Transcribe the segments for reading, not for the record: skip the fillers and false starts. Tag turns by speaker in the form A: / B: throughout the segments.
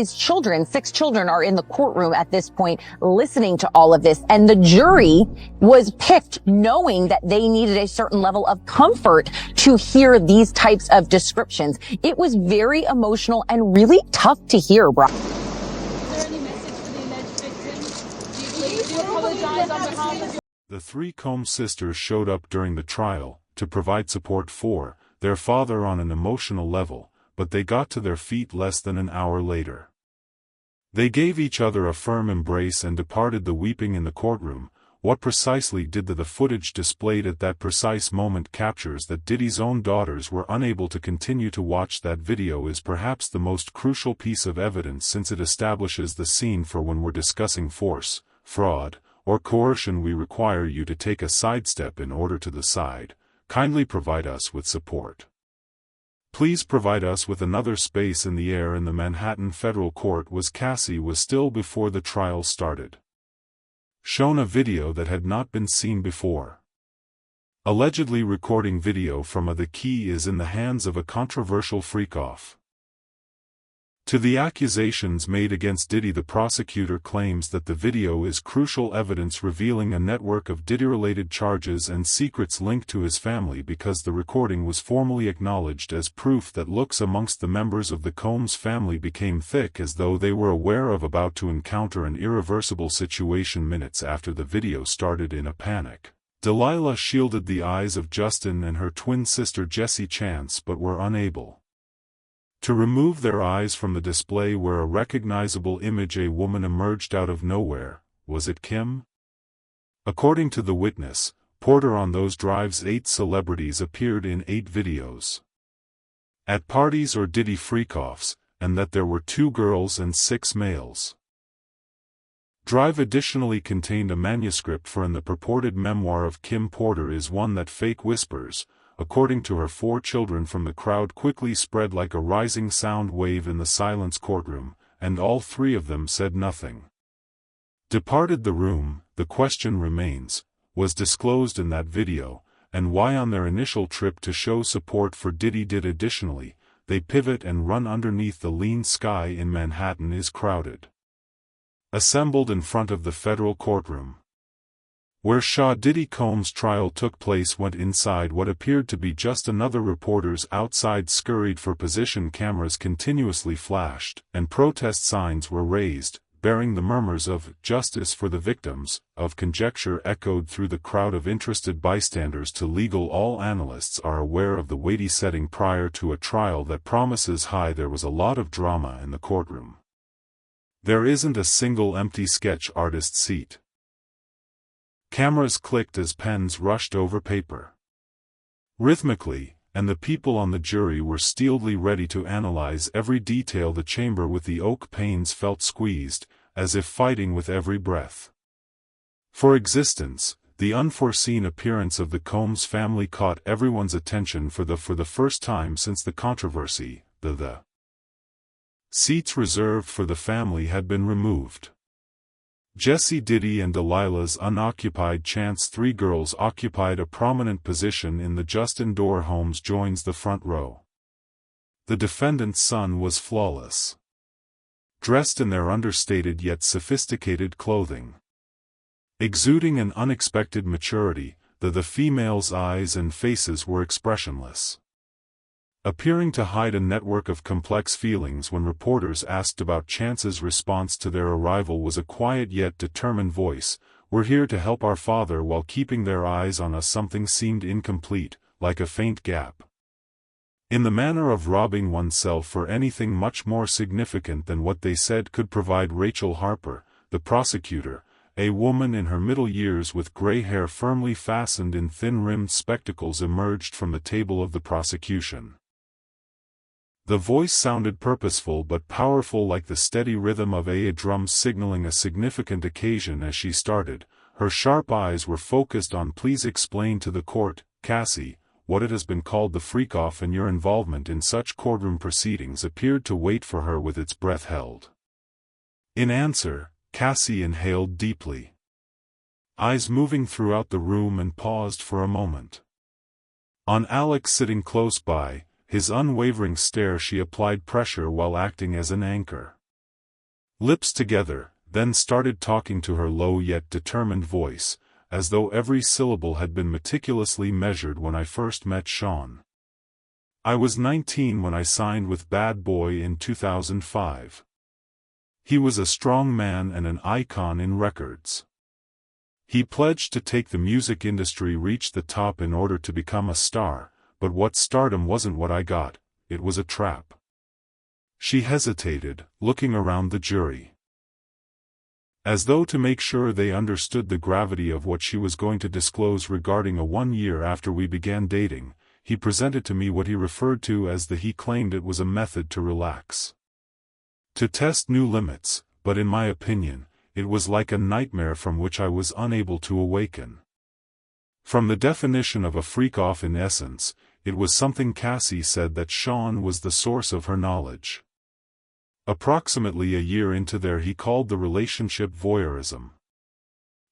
A: His children, 6 children, are in the courtroom at this point listening to all of this. And the jury was picked knowing that they needed a certain level of comfort to hear these types of descriptions. It was very emotional and really tough to hear, bro.
B: Is there any message for the alleged victim? Do you apologize on behalf of your...
C: The 3 Combs sisters showed up during the trial to provide support for their father on an emotional level, but they got to their feet less than an hour later. They gave each other a firm embrace and departed the weeping in the courtroom. What precisely did the footage displayed at that precise moment captures that Diddy's own daughters were unable to continue to watch that video is perhaps the most crucial piece of evidence, since it establishes the scene for when we're discussing force, fraud, or coercion. We require you to take a sidestep in order to the side. Kindly provide us with support. Please provide us with another space in the air. In the Manhattan federal court was Cassie was still before the trial started. Shown a video that had not been seen before. Allegedly recording video from the key is in the hands of a controversial freak-off. To the accusations made against Diddy, the prosecutor claims that the video is crucial evidence revealing a network of Diddy-related charges and secrets linked to his family, because the recording was formally acknowledged as proof that looks amongst the members of the Combs family became thick, as though they were aware of about to encounter an irreversible situation. Minutes after the video started, in a panic, Delilah shielded the eyes of Justin and her twin sister Jessie Chance, but were unable to remove their eyes from the display where a recognizable image. A woman emerged out of nowhere. Was it Kim? According to the witness, Porter, on those drives 8 celebrities appeared in 8 videos at parties or Diddy freak-offs, and that there were 2 girls and 6 males. Drive additionally contained a manuscript for the purported memoir of Kim. Porter is one that fake whispers, according to her 4 children, from the crowd quickly spread like a rising sound wave in the silence courtroom, and all 3 of them said nothing. Departed the room. The question remains, was disclosed in that video, and why on their initial trip to show support for Diddy did additionally, they pivot and run underneath the lean sky in Manhattan is crowded. Assembled in front of the federal courtroom where Diddy Combs' trial took place, went inside what appeared to be just another. Reporters outside scurried for position, cameras continuously flashed, and protest signs were raised, bearing the murmurs of "justice for the victims" of conjecture echoed through the crowd of interested bystanders to legal. All analysts are aware of the weighty setting prior to a trial that promises high. There was a lot of drama in the courtroom. There isn't a single empty sketch artist seat. Cameras clicked as pens rushed over paper rhythmically, and the people on the jury were steelily ready to analyze every detail. The chamber with the oak panes felt squeezed, as if fighting with every breath for existence. The unforeseen appearance of the Combs family caught everyone's attention for the first time since the controversy. The seats reserved for the family had been removed. Jessie, Diddy and Delilah's unoccupied. Chance 3 girls occupied a prominent position in the Justin door. Holmes joins the front row. The defendant's son was flawless, dressed in their understated yet sophisticated clothing, exuding an unexpected maturity. The females' eyes and faces were expressionless, appearing to hide a network of complex feelings. When reporters asked about Chance's response to their arrival, was a quiet yet determined voice, "We're here to help our father," while keeping their eyes on us. Something seemed incomplete, like a faint gap in the manner of robbing oneself for anything much more significant than what they said could provide. Rachel Harper, the prosecutor, a woman in her middle years with gray hair firmly fastened in thin-rimmed spectacles, emerged from the table of the prosecution. The voice sounded purposeful but powerful, like the steady rhythm of a drum signaling a significant occasion. As she started, her sharp eyes were focused on "Please explain to the court, Cassie, what it has been called the freak-off, and your involvement in such courtroom proceedings," appeared to wait for her with its breath held. In answer, Cassie inhaled deeply, eyes moving throughout the room, and paused for a moment. On Alex, sitting close by, his unwavering stare, she applied pressure while acting as an anchor. lips together, then started talking to her low yet determined voice, as though every syllable had been meticulously measured when I first met Sean. I was 19 when I signed with Bad Boy in 2005. He was a strong man and an icon in records. He pledged to take the music industry reach the top in order to become a star, but what stardom wasn't what I got, it was a trap. She hesitated, looking around the jury. As though to make sure they understood the gravity of what she was going to disclose regarding a 1 year after we began dating, he presented to me what he referred to as he claimed it was a method to relax. To test new limits, but in my opinion, it was like a nightmare from which I was unable to awaken. From the definition of a freak-off in essence, it was something Cassie said that Sean was the source of her knowledge. Approximately a year into there he called the relationship voyeurism.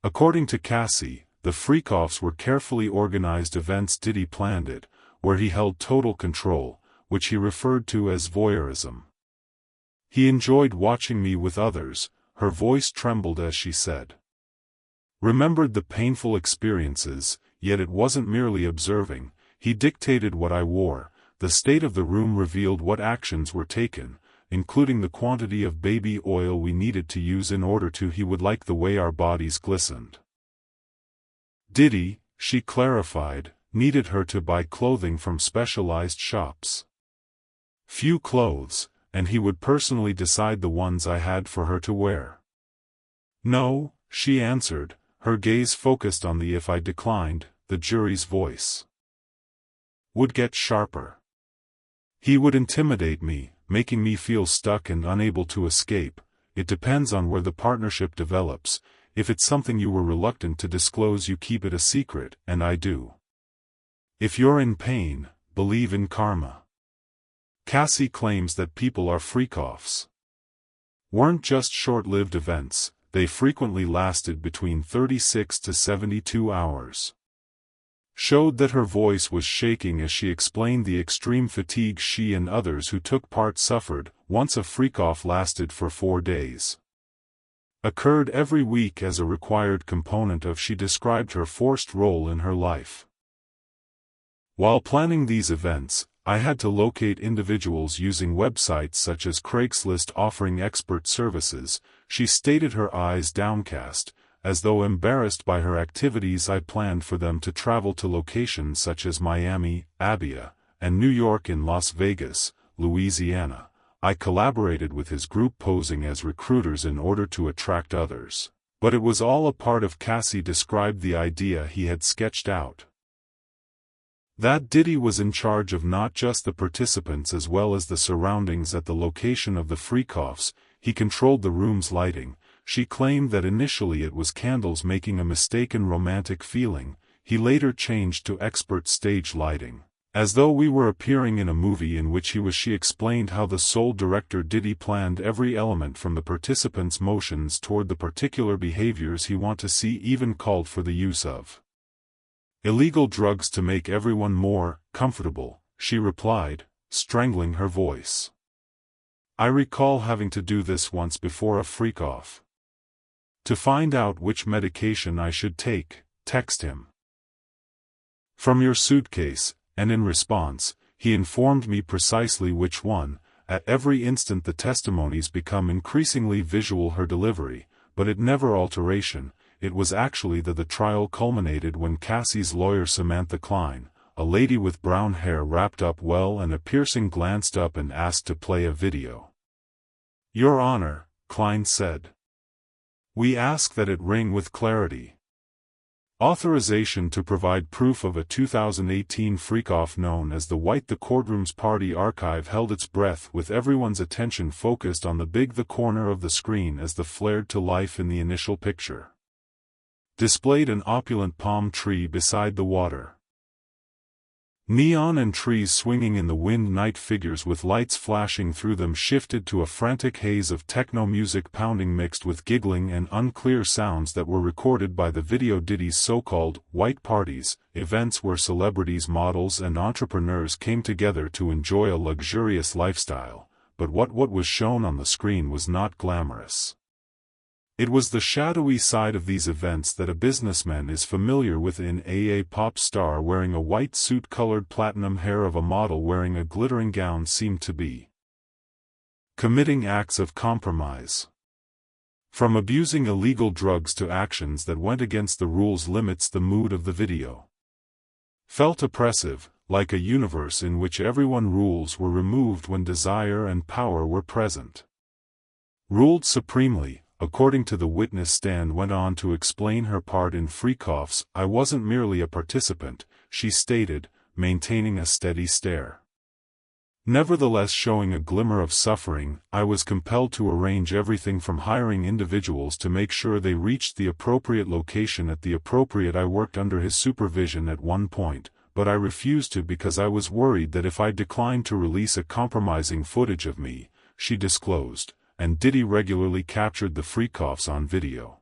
C: According to Cassie, the freak-offs were carefully organized events Diddy planned it, where he held total control, which he referred to as voyeurism. He enjoyed watching me with others, her voice trembled as she said. Remembered the painful experiences, yet it wasn't merely observing, he dictated what I wore, the state of the room revealed what actions were taken, including the quantity of baby oil we needed to use in order to he would like the way our bodies glistened. Diddy, she clarified, needed her to buy clothing from specialized shops. Few clothes, and he would personally decide the ones I had for her to wear. No, she answered, her gaze focused on the if I declined, the jury's voice would get sharper. He would intimidate me, making me feel stuck and unable to escape. It depends on where the partnership develops. If it's something you were reluctant to disclose, you keep it a secret, and I do. If you're in pain, believe in karma. Cassie claims that people are freak-offs. Weren't just short-lived events, they frequently lasted between 36 to 72 hours. Showed that her voice was shaking as she explained the extreme fatigue she and others who took part suffered. Once a freak-off lasted for 4 days. Occurred every week as a required component of she described her forced role in her life. While planning these events, I had to locate individuals using websites such as Craigslist offering expert services. She stated, her eyes downcast, as though embarrassed by her activities. I planned for them to travel to locations such as Miami, Abia, and New York and Las Vegas, Louisiana. I collaborated with his group posing as recruiters in order to attract others. But it was all a part of Cassie described the idea he had sketched out. That Diddy was in charge of not just the participants as well as the surroundings at the location of the freak-offs. He controlled the room's lighting. She claimed that initially it was candles making a mistaken romantic feeling. He later changed to expert stage lighting. As though we were appearing in a movie in which he was. She explained how the sole director Diddy planned every element from the participants' motions toward the particular behaviors he wanted to see, even called for the use of illegal drugs to make everyone more comfortable, she replied, strangling her voice. I recall having to do this once before a freak-off. To find out which medication I should take, text him from your suitcase, and in response, he informed me precisely which one. At every instant the testimonies become increasingly visual, her delivery, but it never alteration. It was actually that the trial culminated when Cassie's lawyer Samantha Klein, a lady with brown hair wrapped up well and a piercing, glanced up and asked to play a video. Your Honor, Klein said. We ask that it ring with clarity. Authorization to provide proof of a 2018 freak-off known as the White. The courtroom's party archive held its breath with everyone's attention focused on the corner of the screen as the flared to life in the initial picture. Displayed an opulent palm tree beside the water. Neon and trees swinging in the wind. Night figures with lights flashing through them shifted to a frantic haze of techno music pounding mixed with giggling and unclear sounds that were recorded by the video. Diddy's so-called white parties, events where celebrities, models and entrepreneurs came together to enjoy a luxurious lifestyle, but what was shown on the screen was not glamorous. It was the shadowy side of these events that a businessman is familiar with in a pop star wearing a white suit colored platinum hair of a model wearing a glittering gown seemed to be. Committing acts of compromise. From abusing illegal drugs to actions that went against the rules limits the mood of the video. Felt oppressive, like a universe in which everyone rules were removed when desire and power were present. Ruled supremely. According to the witness stand went on to explain her part in Freakoff's I wasn't merely a participant, she stated, maintaining a steady stare. Nevertheless showing a glimmer of suffering, I was compelled to arrange everything from hiring individuals to make sure they reached the appropriate location at the appropriate I worked under his supervision at one point, but I refused to because I was worried that if I declined to release a compromising footage of me, she disclosed, and Diddy regularly captured the Freakoffs on video.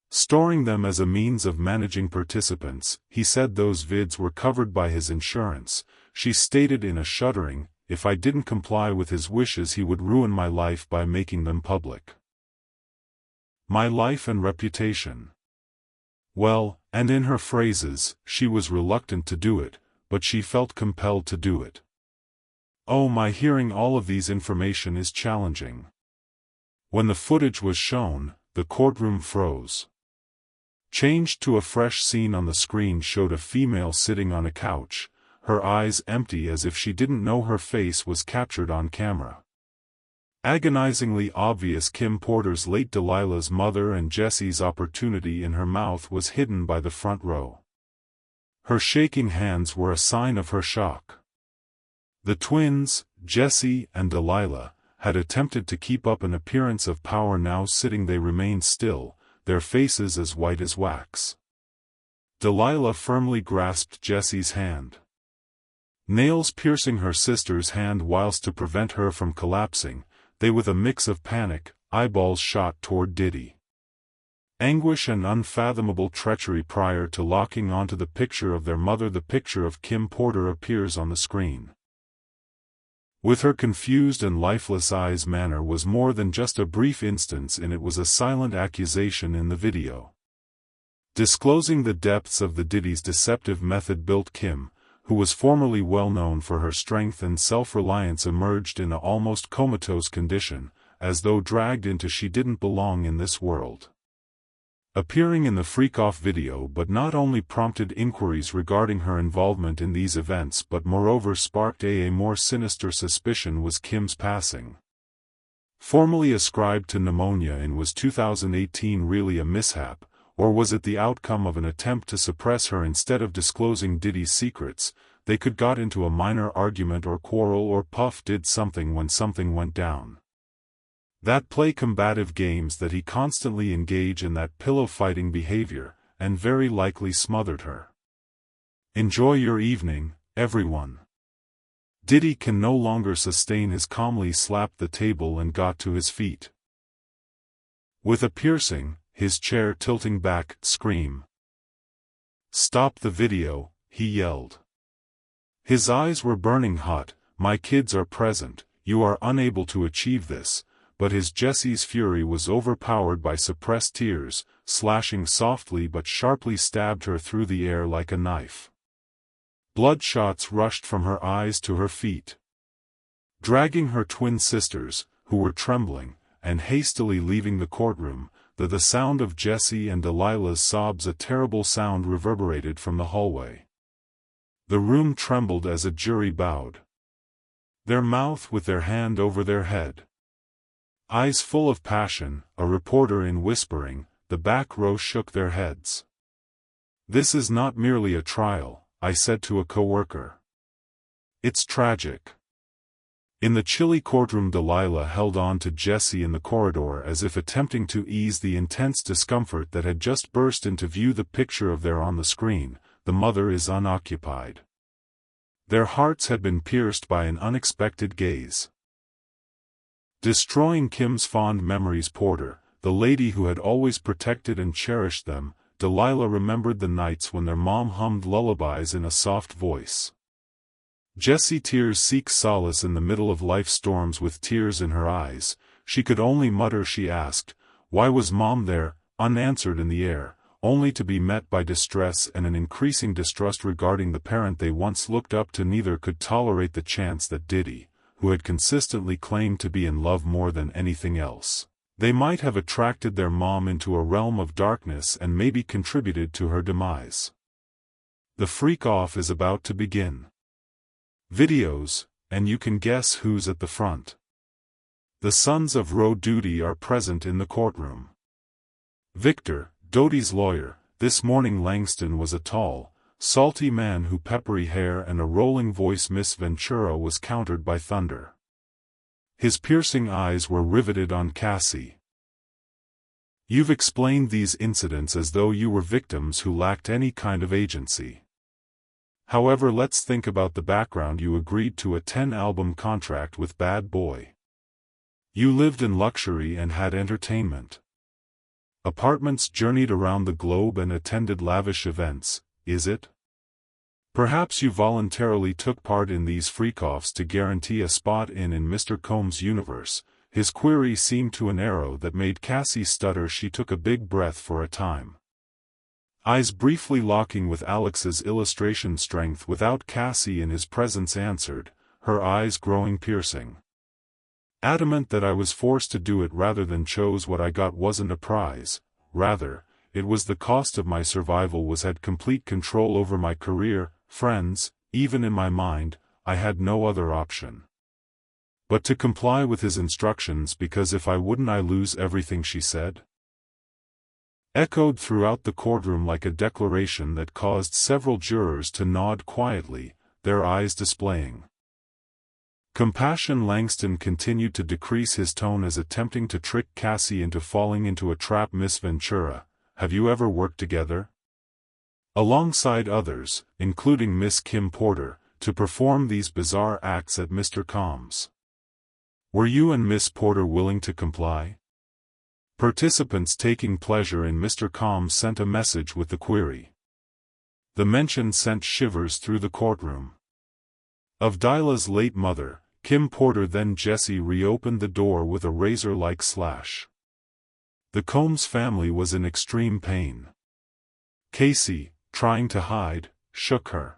C: Storing them as a means of managing participants, he said those vids were covered by his insurance. She stated in a shuddering, if I didn't comply with his wishes he would ruin my life by making them public. My life and reputation. Well, and in her phrases, she was reluctant to do it, but she felt compelled to do it. Oh my, hearing all of these information is challenging. When the footage was shown, the courtroom froze. Changed to a fresh scene on the screen showed a female sitting on a couch, her eyes empty as if she didn't know her face was captured on camera. Agonizingly obvious Kim Porter's late Delilah's mother and Jesse's opportunity in her mouth was hidden by the front row. Her shaking hands were a sign of her shock. The twins, Jesse and Delilah, had attempted to keep up an appearance of power. Now sitting they remained still, their faces as white as wax. Delilah firmly grasped Jesse's hand. Nails piercing her sister's hand whilst to prevent her from collapsing, they with a mix of panic, eyeballs shot toward Diddy. Anguish and unfathomable treachery prior to locking onto the picture of their mother. The picture of Kim Porter appears on the screen. With her confused and lifeless eyes, manner was more than just a brief instance in it was a silent accusation in the video. Disclosing the depths of the Diddy's deceptive method built Kim, who was formerly well known for her strength and self-reliance, emerged in an almost comatose condition, as though dragged into she didn't belong in this world. Appearing in the Freakoff video but not only prompted inquiries regarding her involvement in these events but moreover sparked a more sinister suspicion was Kim's passing. Formerly ascribed to pneumonia in was 2018 really a mishap, or was it the outcome of an attempt to suppress her instead of disclosing Diddy's secrets? They could got into a minor argument or quarrel, or Puff did something when something went down. That play combative games that he constantly engaged in, that pillow fighting behavior, and very likely smothered her. Enjoy your evening, everyone. Diddy can no longer sustain his calmly slapped the table and got to his feet. With a piercing, his chair tilting back, scream. Stop the video, he yelled. His eyes were burning hot. My kids are present, you are unable to achieve this. But his Jesse's fury was overpowered by suppressed tears, slashing softly but sharply stabbed her through the air like a knife. Bloodshots rushed from her eyes to her feet. Dragging her twin sisters, who were trembling, and hastily leaving the courtroom, the sound of Jesse and Delilah's sobs, a terrible sound, reverberated from the hallway. The room trembled as a jury bowed. Their mouth with their hand over their head. Eyes full of passion, a reporter in whispering, the back row shook their heads. This is not merely a trial, I said to a coworker. It's tragic. In the chilly courtroom, Delilah held on to Jesse in the corridor as if attempting to ease the intense discomfort that had just burst into view. The picture of their on the screen, the mother is unoccupied. Their hearts had been pierced by an unexpected gaze. Destroying Kim's fond memories. Porter, the lady who had always protected and cherished them, Delilah remembered the nights when their mom hummed lullabies in a soft voice. Jessie tears seek solace in the middle of life's storms with tears in her eyes. She could only mutter. She asked, "Why was Mom there?" unanswered in the air, only to be met by distress and an increasing distrust regarding the parent they once looked up to. Neither could tolerate the chance that Diddy, who had consistently claimed to be in love more than anything else, they might have attracted their mom into a realm of darkness and maybe contributed to her demise. The freak-off is about to begin. Videos, and you can guess who's at the front. The sons of Roe Diddy are present in the courtroom. Victor, Diddy's lawyer, this morning. Langston was a tall, salty man who peppery hair and a rolling voice. Miss Ventura was countered by thunder. His piercing eyes were riveted on Cassie. You've explained these incidents as though you were victims who lacked any kind of agency. However, let's think about the background. You agreed to a 10-album contract with Bad Boy. You lived in luxury and had entertainment. Apartments, journeyed around the globe and attended lavish events, is it? Perhaps you voluntarily took part in these freak-offs to guarantee a spot in Mr. Combs' universe. His query seemed to an arrow that made Cassie stutter. She took a big breath for a time. Eyes briefly locking with Alex's illustration. Strength without Cassie in his presence answered, her eyes growing piercing. Adamant that I was forced to do it rather than chose. What I got wasn't a prize, rather, it was the cost of my survival. Was had complete control over my career, friends, even in my mind, I had no other option but to comply with his instructions, because if I wouldn't I lose everything. She said. Echoed throughout the courtroom like a declaration that caused several jurors to nod quietly, their eyes displaying compassion. Langston continued to decrease his tone as attempting to trick Cassie into falling into a trap. Miss Ventura, have you ever worked together alongside others, including Miss Kim Porter, to perform these bizarre acts at Mr. Combs? Were you and Miss Porter willing to comply? Participants taking pleasure in Mr. Combs sent a message with the query. The mention sent shivers through the courtroom. Of Dila's late mother, Kim Porter. Then Jessie reopened the door with a razor-like slash. The Combs family was in extreme pain. Cassie, trying to hide, shook her.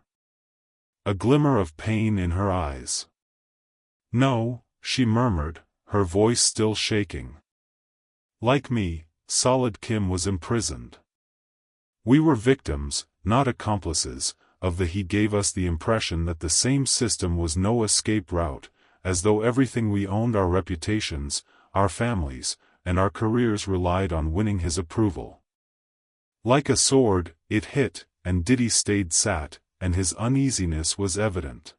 C: A glimmer of pain in her eyes. No, she murmured, her voice still shaking. Like me, solid. Kim was imprisoned. We were victims, not accomplices, of the. He gave us the impression that the same system was no escape route, as though everything we owned, our reputations, our families, and our careers relied on winning his approval. Like a sword, it hit, and Diddy stayed sat, and his uneasiness was evident.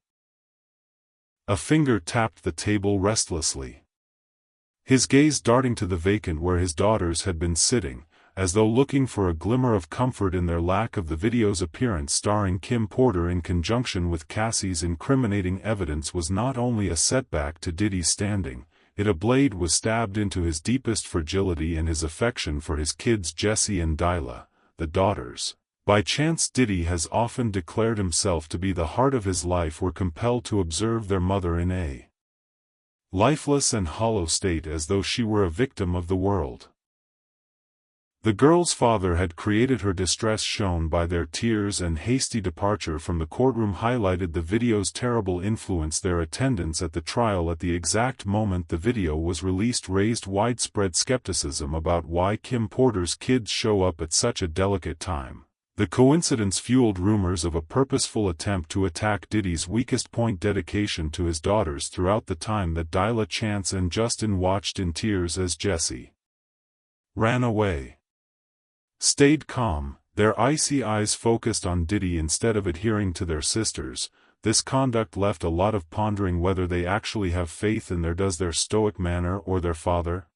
C: A finger tapped the table restlessly. His gaze darting to the vacant where his daughters had been sitting, as though looking for a glimmer of comfort in their lack of. The video's appearance starring Kim Porter in conjunction with Cassie's incriminating evidence was not only a setback to Diddy's standing, a blade was stabbed into his deepest fragility and his affection for his kids Jessie and Dila, the daughters. By chance. Diddy has often declared himself to be the heart of his life. Were compelled to observe their mother in a lifeless and hollow state, as though she were a victim of the world. The girl's father had created her distress, shown by their tears and hasty departure from the courtroom, highlighted the video's terrible influence. Their attendance at the trial at the exact moment the video was released raised widespread skepticism about why Kim Porter's kids show up at such a delicate time. The coincidence fueled rumors of a purposeful attempt to attack Diddy's weakest point, dedication to his daughters. Throughout the time that Dila, Chance and Justin watched in tears as Jessie ran away, stayed calm, their icy eyes focused on Diddy instead of adhering to their sisters. This conduct left a lot of pondering whether they actually have faith in does their stoic manner or their father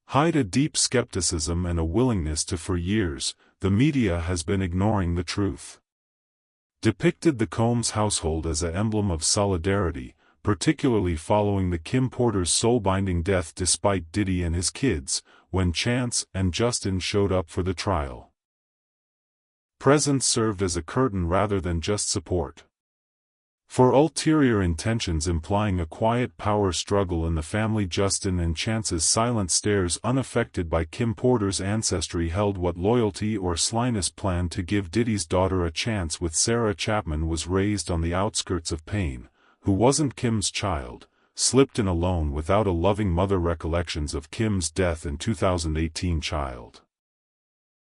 C: hide a deep skepticism and a willingness to. For years, the media has been ignoring the truth. Depicted the Combs household as an emblem of solidarity, particularly following the Kim Porter's soul-binding death. Despite Diddy and his kids, when Chance and Justin showed up for the trial, presence served as a curtain rather than just support. For ulterior intentions implying a quiet power struggle in the family, Justin and Chance's silent stares, unaffected by Kim Porter's ancestry, held what loyalty or slyness planned to give Diddy's daughter a chance with Sarah Chapman was raised on the outskirts of pain, who wasn't Kim's child, slipped in alone without a loving mother, recollections of Kim's death in 2018 child.